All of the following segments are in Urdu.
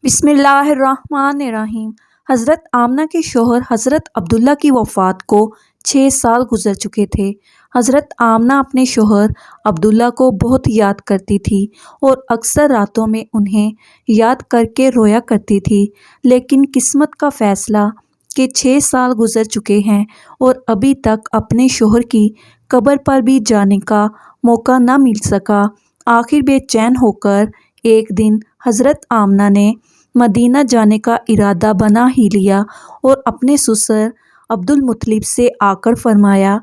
بسم اللہ الرحمن الرحیم۔ حضرت آمنہ کے شوہر حضرت عبداللہ کی وفات کو 6 سال گزر چکے تھے۔ حضرت آمنہ اپنے شوہر عبداللہ کو بہت یاد کرتی تھی اور اکثر راتوں میں انہیں یاد کر کے رویا کرتی تھی، لیکن قسمت کا فیصلہ کہ 6 سال گزر چکے ہیں اور ابھی تک اپنے شوہر کی قبر پر بھی جانے کا موقع نہ مل سکا۔ آخر بے چین ہو کر ایک دن حضرت آمنہ نے مدینہ جانے کا ارادہ بنا ہی لیا اور اپنے سسر عبدالمطلب سے آ کر فرمایا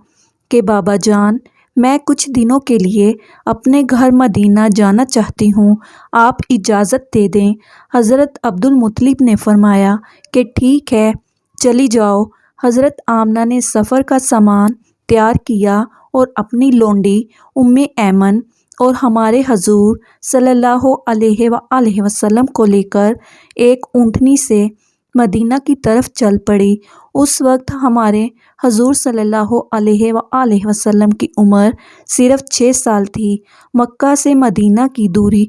کہ بابا جان، میں کچھ دنوں کے لیے اپنے گھر مدینہ جانا چاہتی ہوں، آپ اجازت دے دیں۔ حضرت عبدالمطلب نے فرمایا کہ ٹھیک ہے، چلی جاؤ۔ حضرت آمنہ نے سفر کا سامان تیار کیا اور اپنی لونڈی ام ایمن اور ہمارے حضور صلی اللہ علیہ وآلہ وسلم کو لے کر ایک اونٹنی سے مدینہ کی طرف چل پڑی۔ اس وقت ہمارے حضور صلی اللہ علیہ وآلہ وسلم کی عمر صرف 6 سال تھی۔ مکہ سے مدینہ کی دوری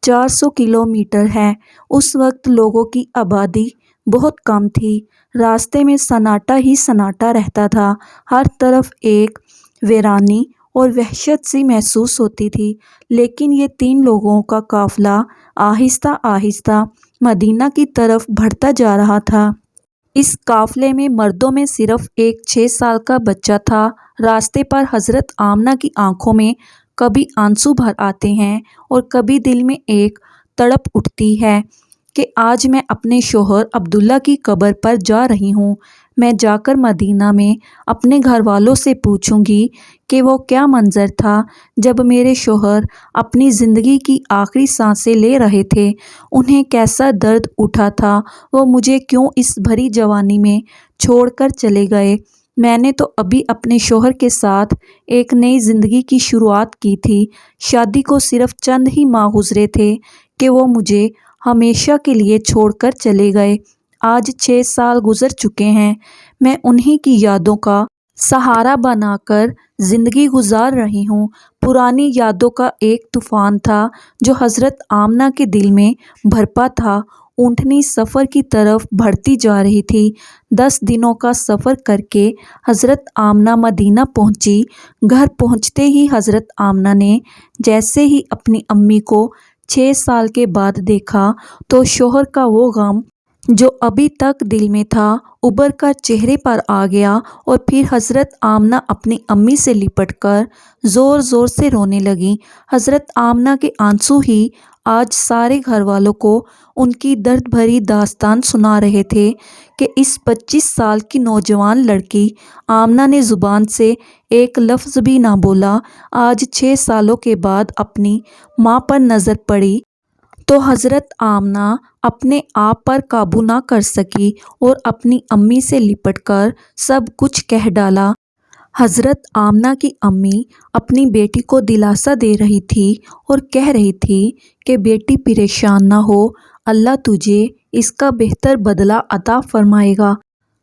400 کلومیٹر ہے۔ اس وقت لوگوں کی آبادی بہت کم تھی، راستے میں سناٹا ہی سناٹا رہتا تھا، ہر طرف ایک ویرانی اور وحشت سی محسوس ہوتی تھی، لیکن یہ 3 لوگوں کا قافلہ آہستہ آہستہ مدینہ کی طرف بڑھتا جا رہا تھا۔ اس قافلے میں مردوں میں صرف ایک 6 سال کا بچہ تھا۔ راستے پر حضرت آمنہ کی آنکھوں میں کبھی آنسو بھر آتے ہیں اور کبھی دل میں ایک تڑپ اٹھتی ہے کہ آج میں اپنے شوہر عبداللہ کی قبر پر جا رہی ہوں۔ میں جا کر مدینہ میں اپنے گھر والوں سے پوچھوں گی کہ وہ کیا منظر تھا جب میرے شوہر اپنی زندگی کی آخری سانسیں لے رہے تھے، انہیں کیسا درد اٹھا تھا، وہ مجھے کیوں اس بھری جوانی میں چھوڑ کر چلے گئے۔ میں نے تو ابھی اپنے شوہر کے ساتھ ایک نئی زندگی کی شروعات کی تھی، شادی کو صرف چند ہی ماہ گزرے تھے کہ وہ مجھے ہمیشہ کے لیے چھوڑ کر چلے گئے۔ آج 6 سال گزر چکے ہیں، میں انہی کی یادوں کا سہارا بنا کر زندگی گزار رہی ہوں۔ پرانی یادوں کا ایک طوفان تھا جو حضرت آمنہ کے دل میں بھرپا تھا۔ اونٹنی سفر کی طرف بڑھتی جا رہی تھی۔ 10 دنوں کا سفر کر کے حضرت آمنہ مدینہ پہنچی۔ گھر پہنچتے ہی حضرت آمنہ نے جیسے ہی اپنی امی کو 6 سال کے بعد دیکھا تو شوہر کا وہ غم جو ابھی تک دل میں تھا ابھر کر چہرے پر آ گیا، اور پھر حضرت آمنہ اپنی امی سے لپٹ کر زور زور سے رونے لگیں۔ حضرت آمنہ کے آنسو ہی آج سارے گھر والوں کو ان کی درد بھری داستان سنا رہے تھے کہ اس 25 سال کی نوجوان لڑکی آمنہ نے زبان سے ایک لفظ بھی نہ بولا۔ آج 6 سالوں کے بعد اپنی ماں پر نظر پڑی تو حضرت آمنہ اپنے آپ پر قابو نہ کر سکی اور اپنی امی سے لپٹ کر سب کچھ کہہ ڈالا۔ حضرت آمنہ کی امی اپنی بیٹی کو دلاسا دے رہی تھی اور کہہ رہی تھی کہ بیٹی پریشان نہ ہو، اللہ تجھے اس کا بہتر بدلہ عطا فرمائے گا۔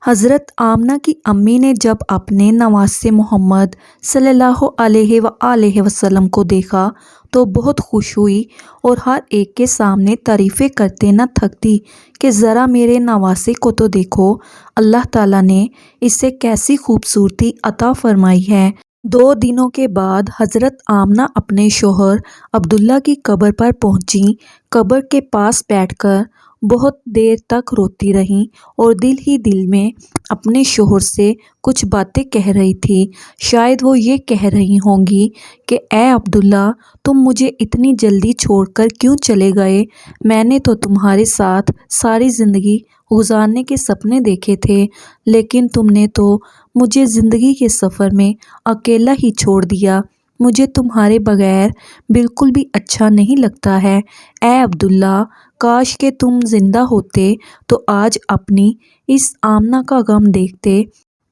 حضرت آمنہ کی امی نے جب اپنے نواسے محمد صلی اللہ علیہ وآلہ وسلم کو دیکھا تو بہت خوش ہوئی اور ہر ایک کے سامنے تعریفیں کرتے نہ تھکتی کہ ذرا میرے نواسے کو تو دیکھو، اللہ تعالیٰ نے اسے کیسی خوبصورتی عطا فرمائی ہے۔ 2 دنوں کے بعد حضرت آمنہ اپنے شوہر عبداللہ کی قبر پر پہنچیں۔ قبر کے پاس بیٹھ کر بہت دیر تک روتی رہیں اور دل ہی دل میں اپنے شوہر سے کچھ باتیں کہہ رہی تھی۔ شاید وہ یہ کہہ رہی ہوں گی کہ اے عبداللہ، تم مجھے اتنی جلدی چھوڑ کر کیوں چلے گئے؟ میں نے تو تمہارے ساتھ ساری زندگی گزارنے کے سپنے دیکھے تھے، لیکن تم نے تو مجھے زندگی کے سفر میں اکیلا ہی چھوڑ دیا۔ مجھے تمہارے بغیر بالکل بھی اچھا نہیں لگتا ہے۔ اے عبداللہ، کاش کہ تم زندہ ہوتے تو آج اپنی اس آمنہ کا غم دیکھتے۔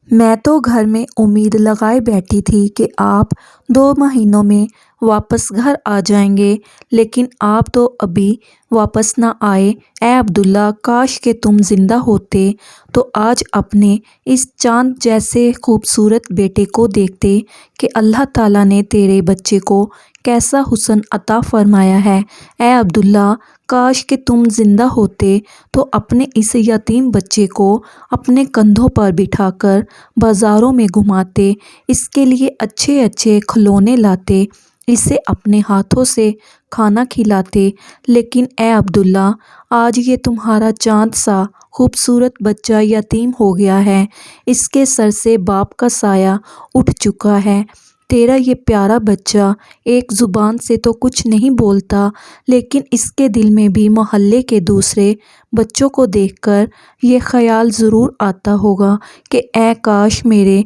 میں تو گھر میں امید لگائے بیٹھی تھی کہ آپ 2 مہینوں میں واپس گھر آ جائیں گے، لیکن آپ تو ابھی واپس نہ آئے۔ اے عبداللہ، کاش کہ تم زندہ ہوتے تو آج اپنے اس چاند جیسے خوبصورت بیٹے کو دیکھتے کہ اللہ تعالیٰ نے تیرے بچے کو کیسا حسن عطا فرمایا ہے۔ اے عبداللہ، کاش کہ تم زندہ ہوتے تو اپنے اس یتیم بچے کو اپنے کندھوں پر بٹھا کر بازاروں میں گھماتے، اس کے لیے اچھے اچھے کھلونے لاتے، اسے اپنے ہاتھوں سے کھانا کھلاتے۔ لیکن اے عبداللہ، آج یہ تمہارا چاند سا خوبصورت بچہ یتیم ہو گیا ہے، اس کے سر سے باپ کا سایہ اٹھ چکا ہے۔ تیرا یہ پیارا بچہ ایک زبان سے تو کچھ نہیں بولتا، لیکن اس کے دل میں بھی محلے کے دوسرے بچوں کو دیکھ کر یہ خیال ضرور آتا ہوگا کہ اے کاش میرے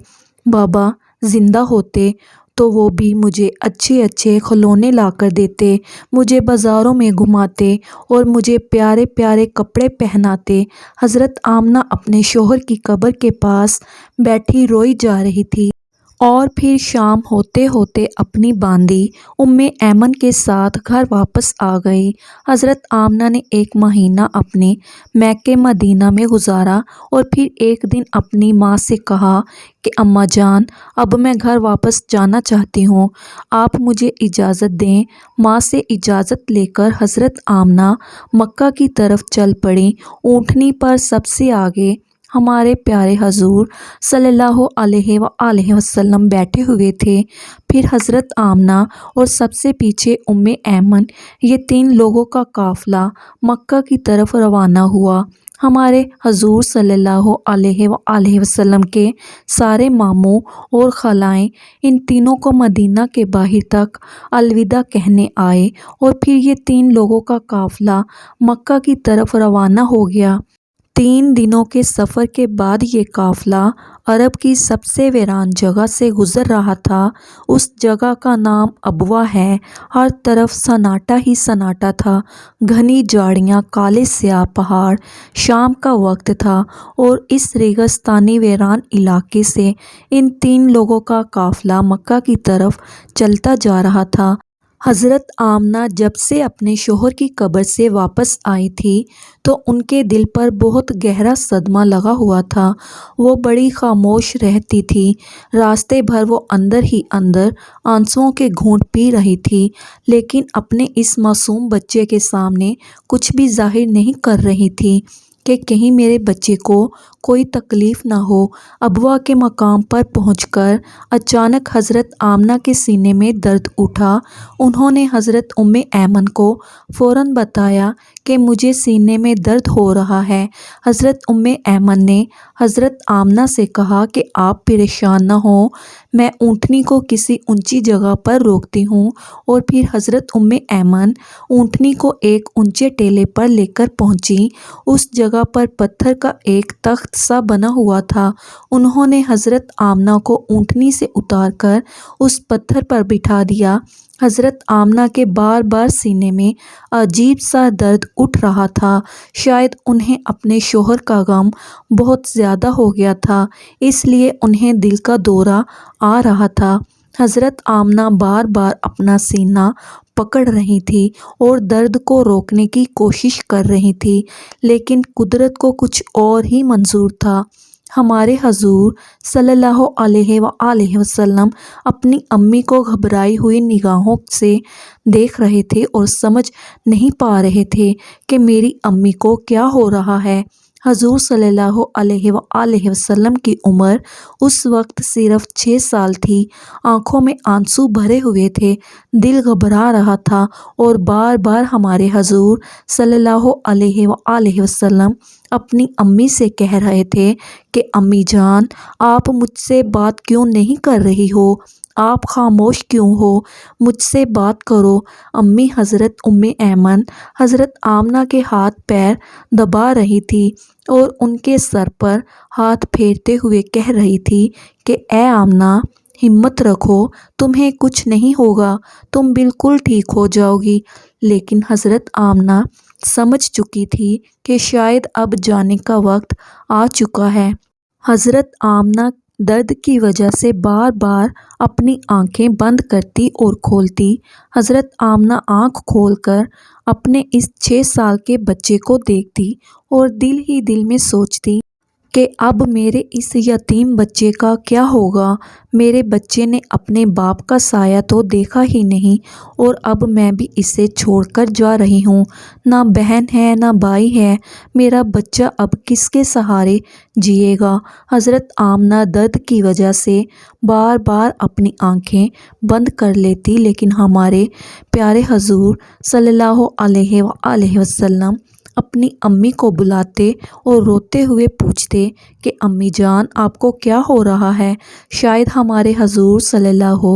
بابا زندہ ہوتے تو وہ بھی مجھے اچھے اچھے کھلونے لا کر دیتے، مجھے بازاروں میں گھماتے اور مجھے پیارے پیارے کپڑے پہناتے۔ حضرت آمنہ اپنے شوہر کی قبر کے پاس بیٹھی روئی جا رہی تھی، اور پھر شام ہوتے ہوتے اپنی باندی ایمن کے ساتھ گھر واپس آ گئی۔ حضرت آمنہ نے ایک مہینہ اپنے مکہ مدینہ میں گزارا اور پھر ایک دن اپنی ماں سے کہا کہ اماں جان، اب میں گھر واپس جانا چاہتی ہوں، آپ مجھے اجازت دیں۔ ماں سے اجازت لے کر حضرت آمنہ مکہ کی طرف چل پڑیں۔ اونٹنی پر سب سے آگے ہمارے پیارے حضور صلی اللہ علیہ وآلہ وسلم بیٹھے ہوئے تھے، پھر حضرت آمنہ اور سب سے پیچھے ایمن، یہ 3 لوگوں کا قافلہ مکہ کی طرف روانہ ہوا۔ ہمارے حضور صلی اللہ علیہ وآلہ وسلم کے سارے ماموں اور خالائیں ان تینوں کو مدینہ کے باہر تک الوداع کہنے آئے، اور پھر یہ 3 لوگوں کا قافلہ مکہ کی طرف روانہ ہو گیا۔ 3 دنوں کے سفر کے بعد یہ قافلہ عرب کی سب سے ویران جگہ سے گزر رہا تھا۔ اس جگہ کا نام ابوا ہے۔ ہر طرف سناٹا ہی سناٹا تھا، گھنی جھاڑیاں، کالے سیاہ پہاڑ۔ شام کا وقت تھا اور اس ریگستانی ویران علاقے سے ان 3 لوگوں کا قافلہ مکہ کی طرف چلتا جا رہا تھا۔ حضرت آمنہ جب سے اپنے شوہر کی قبر سے واپس آئی تھی تو ان کے دل پر بہت گہرا صدمہ لگا ہوا تھا۔ وہ بڑی خاموش رہتی تھی، راستے بھر وہ اندر ہی اندر آنسوؤں کے گھونٹ پی رہی تھی، لیکن اپنے اس معصوم بچے کے سامنے کچھ بھی ظاہر نہیں کر رہی تھی کہ کہیں میرے بچے کو کوئی تکلیف نہ ہو۔ ابوا کے مقام پر پہنچ کر اچانک حضرت آمنہ کے سینے میں درد اٹھا۔ انہوں نے حضرت ایمن کو فوراً بتایا کہ مجھے سینے میں درد ہو رہا ہے۔ حضرت ایمن نے حضرت آمنہ سے کہا کہ آپ پریشان نہ ہوں، میں اونٹنی کو کسی اونچی جگہ پر روکتی ہوں، اور پھر حضرت ایمن اونٹنی کو ایک اونچے ٹیلے پر لے کر پہنچی۔ اس جگہ پر پتھر کا ایک تخت سا بنا ہوا تھا۔ انہوں نے حضرت آمنہ کو اونٹنی سے اتار کر اس پتھر پر بٹھا دیا۔ حضرت آمنہ کے بار بار سینے میں عجیب سا درد اٹھ رہا تھا، شاید انہیں اپنے شوہر کا غم بہت زیادہ ہو گیا تھا، اس لیے انہیں دل کا دورہ آ رہا تھا۔ حضرت آمنہ بار بار اپنا سینہ پکڑ رہی تھی اور درد کو روکنے کی کوشش کر رہی تھی، لیکن قدرت کو کچھ اور ہی منظور تھا۔ ہمارے حضور صلی اللہ علیہ وآلہ وسلم اپنی امی کو گھبرائی ہوئی نگاہوں سے دیکھ رہے تھے اور سمجھ نہیں پا رہے تھے کہ میری امی کو کیا ہو رہا ہے۔ حضور صلی اللہ علیہ وآلہ وسلم کی عمر اس وقت صرف 6 سال تھی، آنکھوں میں آنسو بھرے ہوئے تھے، دل گھبرا رہا تھا، اور بار بار ہمارے حضور صلی اللہ علیہ وآلہ وسلم اپنی امی سے کہہ رہے تھے کہ امی جان، آپ مجھ سے بات کیوں نہیں کر رہی ہو؟ آپ خاموش کیوں ہو؟ مجھ سے بات کرو۔ امی حضرت ایمن حضرت آمنہ کے ہاتھ پیر دبا رہی تھی اور ان کے سر پر ہاتھ پھیرتے ہوئے کہہ رہی تھی کہ اے آمنہ، ہمت رکھو، تمہیں کچھ نہیں ہوگا، تم بالکل ٹھیک ہو جاؤ گی۔ لیکن حضرت آمنہ سمجھ چکی تھی کہ شاید اب جانے کا وقت آ چکا ہے۔ حضرت آمنہ درد کی وجہ سے بار بار اپنی آنکھیں بند کرتی اور کھولتی۔ حضرت آمنہ آنکھ کھول کر اپنے اس 6 سال کے بچے کو دیکھتی اور دل ہی دل میں سوچتی کہ اب میرے اس یتیم بچے کا کیا ہوگا۔ میرے بچے نے اپنے باپ کا سایہ تو دیکھا ہی نہیں، اور اب میں بھی اسے چھوڑ کر جا رہی ہوں۔ نہ بہن ہے نہ بھائی ہے، میرا بچہ اب کس کے سہارے جیے گا۔ حضرت آمنہ درد کی وجہ سے بار بار اپنی آنکھیں بند کر لیتی، لیکن ہمارے پیارے حضور صلی اللہ علیہ وآلہ وسلم اپنی امی کو بلاتے اور روتے ہوئے پوچھتے کہ امی جان، آپ کو کیا ہو رہا ہے؟ شاید ہمارے حضور صلی اللہ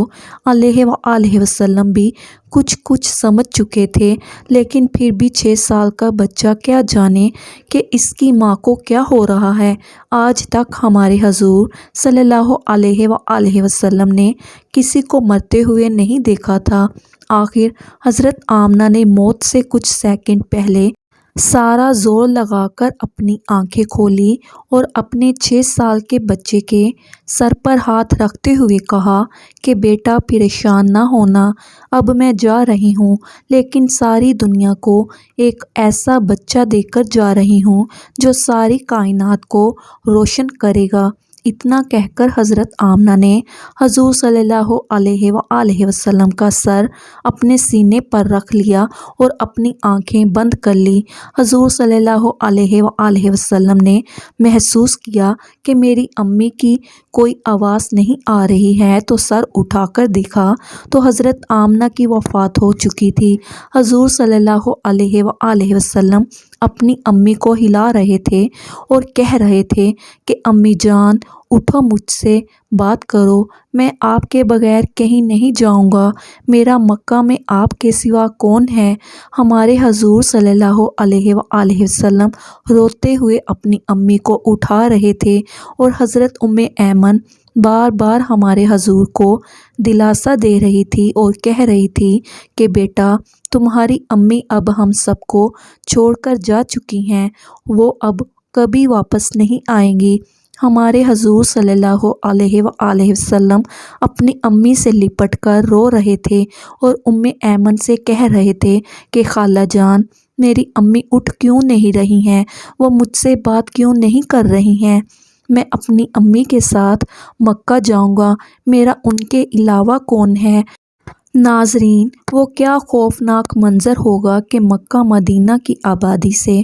علیہ وآلہ وسلم بھی کچھ سمجھ چکے تھے، لیکن پھر بھی 6 سال کا بچہ کیا جانے کہ اس کی ماں کو کیا ہو رہا ہے۔ آج تک ہمارے حضور صلی اللہ علیہ وآلہ وسلم نے کسی کو مرتے ہوئے نہیں دیکھا تھا۔ آخر حضرت آمنہ نے موت سے کچھ سیکنڈ پہلے سارا زور لگا کر اپنی آنکھیں کھولی اور اپنے 6 سال کے بچے کے سر پر ہاتھ رکھتے ہوئے کہا کہ بیٹا پریشان نہ ہونا، اب میں جا رہی ہوں، لیکن ساری دنیا کو ایک ایسا بچہ دے کر جا رہی ہوں جو ساری کائنات کو روشن کرے گا۔ اتنا کہہ کر حضرت آمنہ نے حضور صلی اللہ علیہ وآلہ وسلم کا سر اپنے سینے پر رکھ لیا اور اپنی آنکھیں بند کر لی۔ حضور صلی اللہ علیہ وآلہ وسلم نے محسوس کیا کہ میری امی کی کوئی آواز نہیں آ رہی ہے، تو سر اٹھا کر دیکھا تو حضرت آمنہ کی وفات ہو چکی تھی۔ حضور صلی اللہ علیہ وآلہ وسلم اپنی امی کو ہلا رہے تھے اور کہہ رہے تھے کہ امی جان، اٹھو، مجھ سے بات کرو، میں آپ کے بغیر کہیں نہیں جاؤں گا، میرا مکہ میں آپ کے سوا کون ہے۔ ہمارے حضور صلی اللہ علیہ وآلہ وسلم روتے ہوئے اپنی امی کو اٹھا رہے تھے، اور حضرت ام ایمن بار بار ہمارے حضور کو دلاسا دے رہی تھی اور کہہ رہی تھی کہ بیٹا، تمہاری امی اب ہم سب کو چھوڑ کر جا چکی ہیں، وہ اب کبھی واپس نہیں آئیں گی۔ ہمارے حضور صلی اللہ علیہ وآلہ وسلم اپنی امی سے لپٹ کر رو رہے تھے اور ام ایمن سے کہہ رہے تھے کہ خالہ جان، میری امی اٹھ کیوں نہیں رہی ہیں، وہ مجھ سے بات کیوں نہیں کر رہی ہیں، میں اپنی امی کے ساتھ مکہ جاؤں گا، میرا ان کے علاوہ کون ہے۔ ناظرین، وہ کیا خوفناک منظر ہوگا کہ مکہ مدینہ کی آبادی سے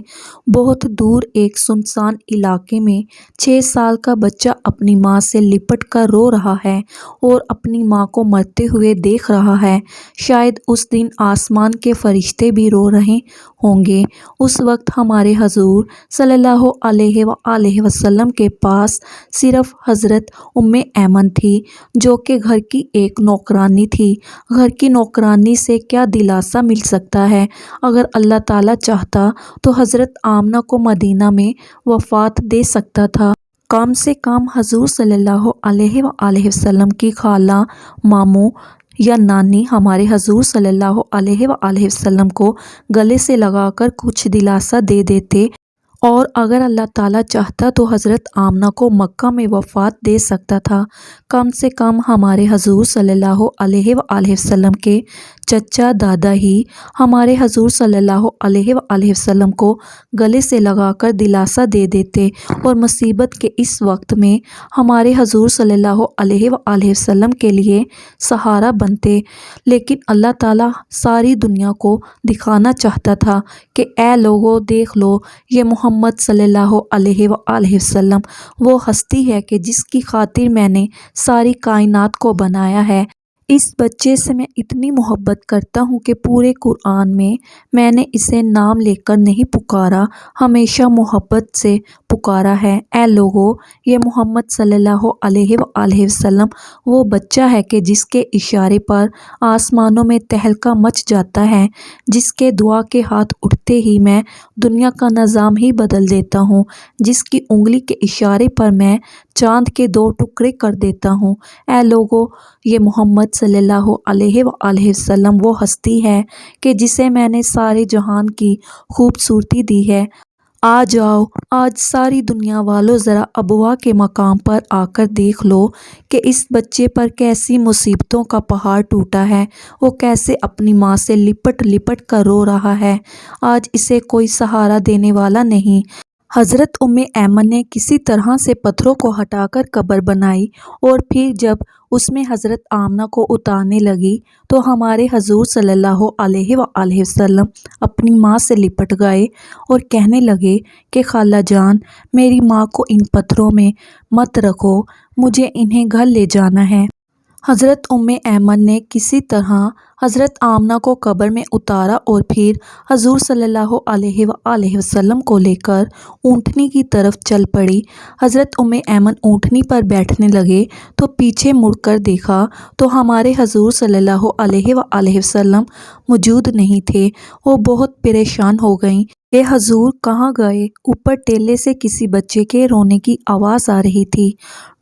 بہت دور ایک سنسان علاقے میں 6 سال کا بچہ اپنی ماں سے لپٹ کر رو رہا ہے اور اپنی ماں کو مرتے ہوئے دیکھ رہا ہے۔ شاید اس دن آسمان کے فرشتے بھی رو رہے ہوں گے۔ اس وقت ہمارے حضور صلی اللہ علیہ وآلہ وسلم کے پاس صرف حضرت ام ایمن تھی، جو کہ گھر کی ایک نوکرانی تھی۔ گھر کی نوکرانی سے کیا دلاسا مل سکتا ہے؟ اگر اللہ تعالیٰ چاہتا تو حضرت آمنہ کو مدینہ میں وفات دے سکتا تھا۔ کم سے کم حضور صلی اللہ علیہ وآلہ وسلم کی خالہ، ماموں یا نانی ہمارے حضور صلی اللہ علیہ وآلہ وسلم کو گلے سے لگا کر کچھ دلاسا دے دیتے، اور اگر اللہ تعالیٰ چاہتا تو حضرت آمنہ کو مکہ میں وفات دے سکتا تھا۔ کم سے کم ہمارے حضور صلی اللہ علیہ وآلہ وسلم کے چچا دادا ہی ہمارے حضور صلی اللہ علیہ وآلہ وسلم کو گلے سے لگا کر دلاسا دے دیتے، اور مصیبت کے اس وقت میں ہمارے حضور صلی اللہ علیہ وآلہ وسلم کے لیے سہارا بنتے۔ لیکن اللہ تعالیٰ ساری دنیا کو دکھانا چاہتا تھا کہ اے لوگو، دیکھ لو، یہ محمد صلی اللہ علیہ وآلہ وسلم وہ ہستی ہے کہ جس کی خاطر میں نے ساری کائنات کو بنایا ہے۔ اس بچے سے میں اتنی محبت کرتا ہوں کہ پورے قرآن میں نے اسے نام لے کر نہیں پکارا، ہمیشہ محبت سے پکارا ہے۔ اے لوگو، یہ محمد صلی اللہ علیہ وآلہ وسلم وہ بچہ ہے کہ جس کے اشارے پر آسمانوں میں تہلکہ مچ جاتا ہے، جس کے دعا کے ہاتھ اٹھتے ہی میں دنیا کا نظام ہی بدل دیتا ہوں، جس کی انگلی کے اشارے پر میں چاند کے 2 ٹکڑے کر دیتا ہوں۔ اے لوگو، یہ محمد صلی اللہ علیہ وآلہ وسلم وہ ہستی ہے کہ جسے میں نے سارے جہان کی خوبصورتی دی ہے۔ آ جاؤ، آج ساری دنیا والوں، ذرا ابوا کے مقام پر آ کر دیکھ لو کہ اس بچے پر کیسی مصیبتوں کا پہاڑ ٹوٹا ہے، وہ کیسے اپنی ماں سے لپٹ لپٹ کر رو رہا ہے۔ آج اسے کوئی سہارا دینے والا نہیں۔ حضرت ایمن نے کسی طرح سے پتھروں کو ہٹا کر قبر بنائی اور پھر جب اس میں حضرت آمنہ کو اتارنے لگی تو ہمارے حضور صلی اللہ علیہ وآلہ وسلم اپنی ماں سے لپٹ گئے اور کہنے لگے کہ خالہ جان، میری ماں کو ان پتھروں میں مت رکھو، مجھے انہیں گھر لے جانا ہے۔ حضرت ایمن نے کسی طرح حضرت آمنہ کو قبر میں اتارا اور پھر حضور صلی اللہ علیہ وآلہ وسلم کو لے کر اونٹنی کی طرف چل پڑی۔ حضرت ایمن اونٹنی پر بیٹھنے لگے تو پیچھے مڑ کر دیکھا تو ہمارے حضور صلی اللہ علیہ وآلہ وسلم موجود نہیں تھے۔ وہ بہت پریشان ہو گئیں کہ حضور کہاں گئے۔ اوپر ٹیلے سے کسی بچے کے رونے کی آواز آ رہی تھی۔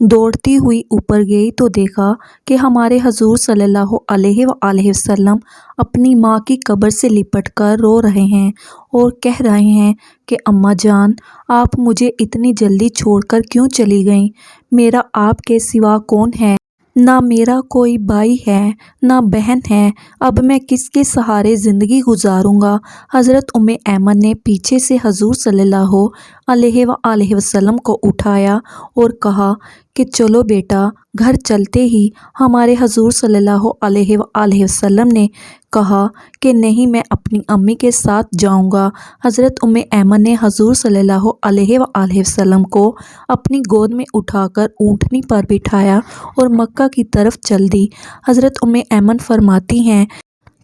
دوڑتی ہوئی اوپر گئی تو دیکھا کہ ہمارے حضور صلی اللہ علیہ وآلہ وسلم اپنی ماں کی قبر سے لپٹ کر رو رہے ہیں اور کہہ رہے ہیں کہ اماں جان، آپ مجھے اتنی جلدی چھوڑ کر کیوں چلی گئیں؟ میرا آپ کے سوا کون ہے؟ نہ میرا کوئی بھائی ہے، نہ بہن ہے، اب میں کس کے سہارے زندگی گزاروں گا؟ حضرت ایمن نے پیچھے سے حضور صلی اللہ علیہ وآلہ وسلم کو اٹھایا اور کہا کہ چلو بیٹا، گھر چلتے ہی ہمارے حضور صلی اللہ علیہ وآلہ وسلم نے کہا کہ نہیں، میں اپنی امی کے ساتھ جاؤں گا۔ حضرت ایمن نے حضور صلی اللہ علیہ وآلہ وسلم کو اپنی گود میں اٹھا کر اونٹنی پر بٹھایا اور مکہ کی طرف چل دی۔ حضرت ایمن فرماتی ہیں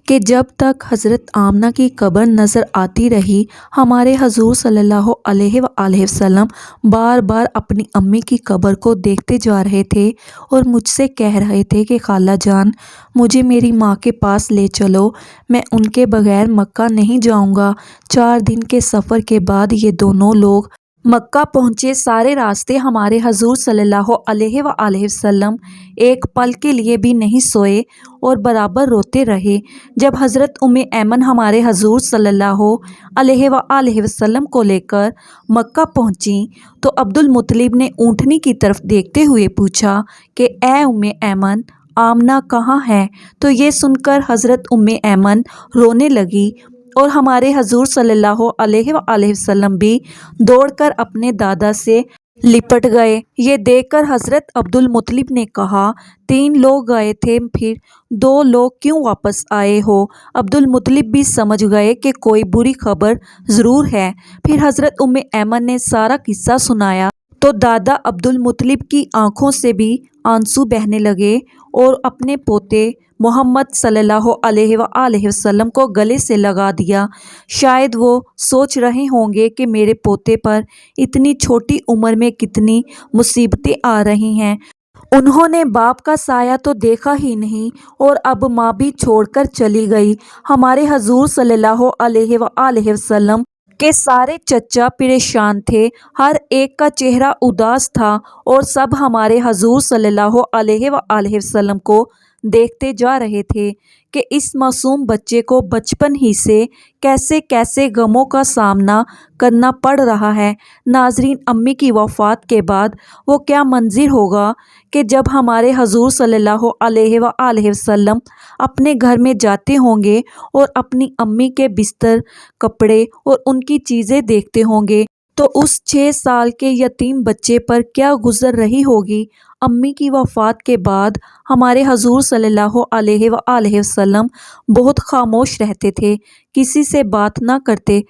کہ جب تک حضرت آمنہ کی قبر نظر آتی رہی، ہمارے حضور صلی اللہ علیہ وآلہ وسلم بار بار اپنی امی کی قبر کو دیکھتے جا رہے تھے اور مجھ سے کہہ رہے تھے کہ خالہ جان، مجھے میری ماں کے پاس لے چلو، میں ان کے بغیر مکہ نہیں جاؤں گا۔ 4 دن کے سفر کے بعد یہ دونوں لوگ مکہ پہنچے۔ سارے راستے ہمارے حضور صلی اللہ علیہ وآلہ وسلم ایک پل کے لیے بھی نہیں سوئے اور برابر روتے رہے۔ جب حضرت ایمن ہمارے حضور صلی اللہ علیہ وآلہ وسلم کو لے کر مکہ پہنچیں تو عبد المطلب نے اونٹنی کی طرف دیکھتے ہوئے پوچھا کہ اے ایمن، آمنہ کہاں ہے؟ تو یہ سن کر حضرت ایمن رونے لگی اور ہمارے حضور صلی اللہ علیہ وآلہ وسلم بھی دوڑ کر اپنے دادا سے لپٹ گئے۔ یہ دیکھ کر حضرت عبد المطلب نے کہا، 3 لوگ گئے تھے، پھر 2 لوگ کیوں واپس آئے ہو؟ عبد المطلب بھی سمجھ گئے کہ کوئی بری خبر ضرور ہے۔ پھر حضرت ایمن نے سارا قصہ سنایا تو دادا عبد المطلب کی آنکھوں سے بھی آنسو بہنے لگے اور اپنے پوتے محمد صلی اللہ علیہ وآلہ وسلم کو گلے سے لگا دیا۔ شاید وہ سوچ رہے ہوں گے کہ میرے پوتے پر اتنی چھوٹی عمر میں کتنی مصیبتیں آ رہی ہیں۔ انہوں نے باپ کا سایہ تو دیکھا ہی نہیں اور اب ماں بھی چھوڑ کر چلی گئی۔ ہمارے حضور صلی اللہ علیہ وآلہ وسلم کے سارے چچا پریشان تھے، ہر ایک کا چہرہ اداس تھا اور سب ہمارے حضور صلی اللہ علیہ وآلہ وسلم کو دیکھتے جا رہے تھے کہ اس معصوم بچے کو بچپن ہی سے کیسے کیسے غموں کا سامنا کرنا پڑ رہا ہے۔ ناظرین، امی کی وفات کے بعد وہ کیا منظر ہوگا کہ جب ہمارے حضور صلی اللہ علیہ وآلہ وسلم اپنے گھر میں جاتے ہوں گے اور اپنی امی کے بستر، کپڑے اور ان کی چیزیں دیکھتے ہوں گے تو اس 6 سال کے یتیم بچے پر کیا گزر رہی ہوگی۔ امی کی وفات کے بعد ہمارے حضور صلی اللہ علیہ وآلہ وسلم بہت خاموش رہتے تھے، کسی سے بات نہ کرتے۔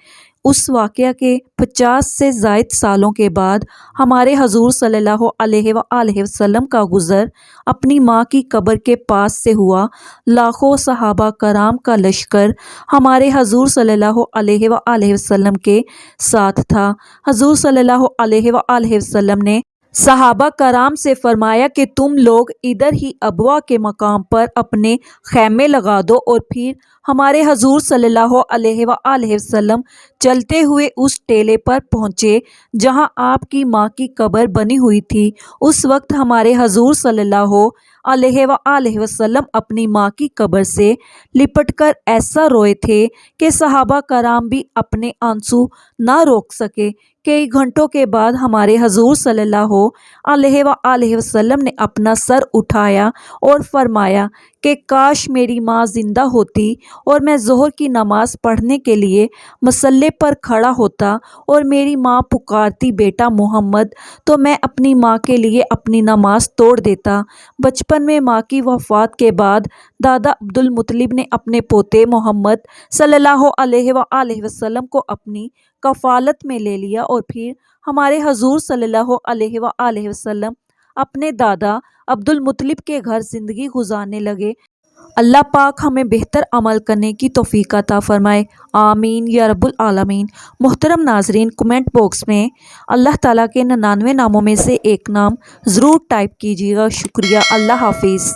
اس واقعہ کے 50 سے زائد سالوں کے بعد ہمارے حضور صلی اللہ علیہ وآلہ وسلم کا گزر اپنی ماں کی قبر کے پاس سے ہوا۔ لاکھوں صحابہ کرام کا لشکر ہمارے حضور صلی اللہ علیہ وآلہ وسلم کے ساتھ تھا۔ حضور صلی اللہ علیہ وآلہ وسلم نے صحابہ کرام سے فرمایا کہ تم لوگ ادھر ہی ابوا کے مقام پر اپنے خیمے لگا دو، اور پھر ہمارے حضور صلی اللہ علیہ وآلہ وسلم چلتے ہوئے اس ٹیلے پر پہنچے جہاں آپ کی ماں کی قبر بنی ہوئی تھی۔ اس وقت ہمارے حضور صلی اللہ علیہ وآلہ وسلم اپنی ماں کی قبر سے لپٹ کر ایسا روئے تھے کہ صحابہ کرام بھی اپنے آنسو نہ روک سکے۔ کئی گھنٹوں کے بعد ہمارے حضور صلی اللہ علیہ وآلہ وسلم نے اپنا سر اٹھایا اور فرمایا کہ کاش میری ماں زندہ ہوتی اور میں ظہر کی نماز پڑھنے کے لیے مصلے پر کھڑا ہوتا اور میری ماں پکارتی بیٹا محمد، تو میں اپنی ماں کے لیے اپنی نماز توڑ دیتا۔ بچپن میں ماں کی وفات کے بعد دادا عبد المطلب نے اپنے پوتے محمد صلی اللہ علیہ وآلہ وسلم کو اپنی کفالت میں لے لیا اور پھر ہمارے حضور صلی اللہ علیہ وآلہ وسلم اپنے دادا عبد المطلب کے گھر زندگی گزارنے لگے۔ اللہ پاک ہمیں بہتر عمل کرنے کی توفیق عطا فرمائے، آمین یا رب العالمین۔ محترم ناظرین، کمنٹ باکس میں اللہ تعالیٰ کے 99 ناموں میں سے ایک نام ضرور ٹائپ کیجیے گا۔ شکریہ، اللہ حافظ۔